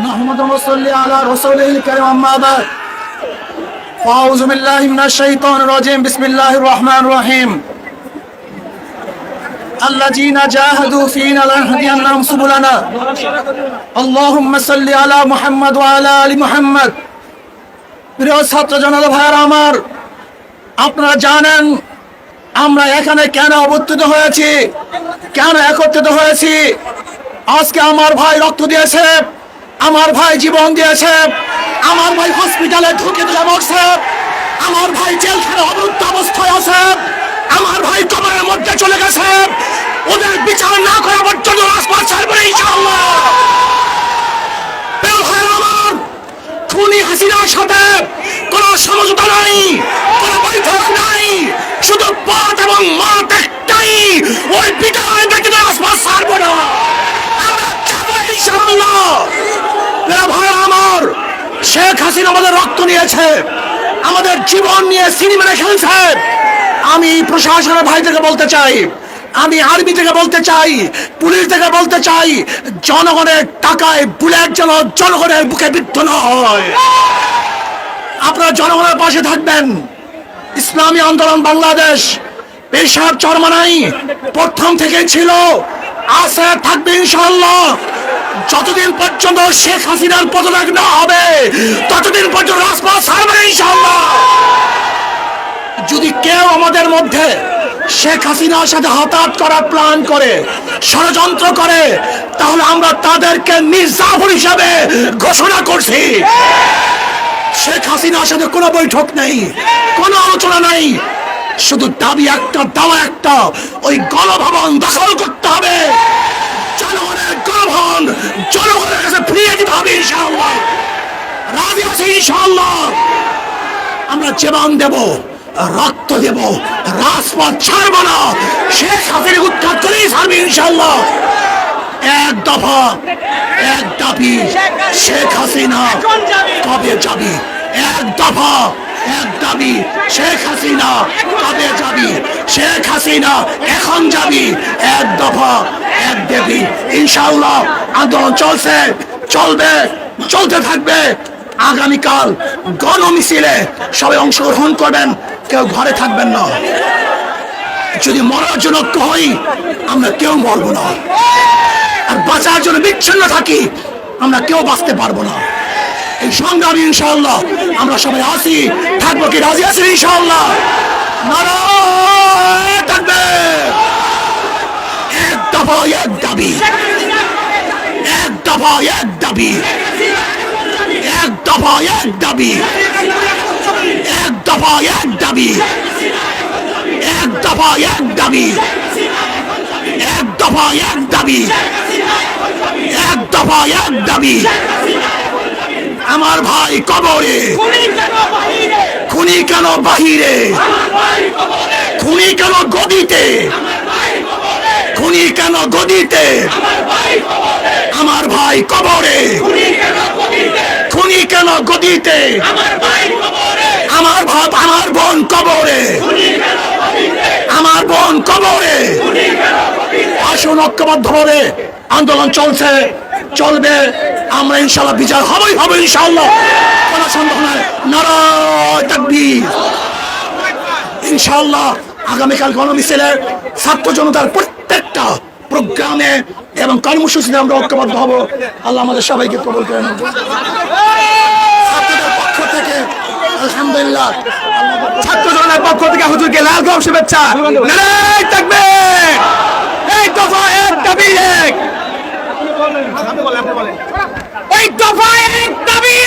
نحمد ونصلي على رسوله الكريم أما بعد فأعوذ بالله من الشيطان الرجيم بسم الله الرحمن الرحيم الذين جاهدوا فينا لنهدينهم سبلنا اللهم صل على محمد وعلى آل محمد প্রিয় ছাত্র জনতা ভাইরা আমার, আপনারা জানেন আমরা এখানে কেন অবস্থিত হয়েছি, কেন একত্রিত হয়েছি। আজকে আমার ভাই রক্ত দিয়েছে, আমার ভাই জীবন দিয়েছে, আমার ভাই হসপিটালে ঢুকে দিলে মরছে, আমার ভাই জেলখানে অবরুদ্ধ অবস্থায় আছে, আমার ভাই কবরের মধ্যে চলে গেছে। ওদের বিচার না করা পর্যন্ত রাজপথ ছাড়বে ইনশাআল্লাহ। খুনি হাসিনার সাথে কোনো সমঝোতা নাই, কোনো বৈঠক নাই, শুধু পথ এবং মাঠ একটাই, ওই বিদায় দেখে রাজপথ ছাড়বো না। আমার শেখ হাসিনা আমাদের রক্ত নিয়েছে, আমাদের জীবন নিয়ে সিনেমা খেলছে। আমি প্রশাসনের ভাইদেরকে বলতে চাই, আমি আর্মি থেকে বলতে চাই, পুলিশ থেকে বলতে চাই, জনগণের টাকায় বুলেট যেন জনগণের বুকে বিদ্ধ না হয়। আপনারা জনগণের পাশে থাকবেন। ইসলামী আন্দোলন বাংলাদেশ পেশার চরমানাই প্রথম থেকে ছিল, আছে, থাকবে ইনশাআল্লাহ। যতদিন পর্যন্ত শেখ হাসিনার পদত্যাগ না হবে ততদিন পর্যন্ত রাজপথ ছাড়বে ইনশাআল্লাহ। যদি কেউ আমাদের মধ্যে শেখ হাসিনার সাথে হাতাহাত করার প্ল্যান করে, ষড়যন্ত্র করে, তাহলে আমরা তাদেরকে মির্জাফর হিসাবে ঘোষণা করছি। শেখ হাসিনার সাথে কোনো বৈঠক নেই, কোনো আলোচনা নেই, শুধু দাবি একটা, দাওয়া একটা, ওই গণভবন দখল করতে হবে। জনগণের গণভবন জনগণের কাছে ফিরিয়ে দিতে হবে ইনশাআল্লাহ। রাজি আছি ইনশাআল্লাহ। আমরা জীবন দেব, রক্ত দেব, রাজপথ ছাড়বো না। শেখ হাসিনা উৎখাত করেই ছাড়বে ইনশাআল্লাহ। এক দফা, এক দাবি, শেখ হাসিনা কবে যাবি? এক দফা, এক দাবি, শেখ হাসিনা কবে যাবি? শেখ হাসিনা এখন যাবি। এক দফা, এক দাবি, ইনশাআল্লাহ। আন্দোলন চলছে, চলবে, চলতে থাকবে। আগামীকাল গণমিছিলে সবাই অংশগ্রহণ করবেন, কেউ ঘরে থাকবেন না। যদি মরার জন্য হই আমরা কেউ মরবো না, আর বাঁচার জন্য বিচ্ছিন্ন থাকি আমরা কেউ বাঁচতে পারবো না। এই সংগ্রামী ইনশাআল্লাহ আমরা সবাই আছি, থাকবো। কি রাজি আছি ইনশাআল্লাহ? নারায়ে তাকবীর। এক দফা, এক দাবি, এক দফা, এক দাবি, এক দফা, এক দাবি, এক দফা, এক দাবি, এক দফা, এক দাবি, এক দফা, এক দাবি, এক দফা, এক দাবি। আমার ভাই কবরে, খুনি কেন বাহিরে? খুনি কেন গদিতে? খুনি কেন গদিতে? আমার ভাই কবরে, খুনি কেন গদিতে? আমার ভাই, আমার বোন কবরে, আমার বোন কবরে। আসুন ঐক্যবদ্ধভাবে আন্দোলন চলছে, চলবে। আমরা ইনশাআল্লাহ বিজয় হবেই হবে ইনশাআল্লাহ, কোনো সন্দেহ নাই। নারায়ে তাকবীর। ইনশাআল্লাহ আগামীকাল গণমিছিলে ছাত্র জনতার প্রত্যেকটা প্রোগ্রামে এবং কর্মসূচিতে আমরা ঐক্যবদ্ধ হব। আল্লাহ আমাদের সবাইকে কবুল করে নেন। ছাত্রদের পক্ষ থেকে আলহামদুলিল্লাহ, ছাত্র জনতার পক্ষ থেকে হুজুরকে লাল গোলাপ শুভেচ্ছা। নারায়ে তাকবীর। এক দফা, এক দাবি, এক দফা, এক দাবি।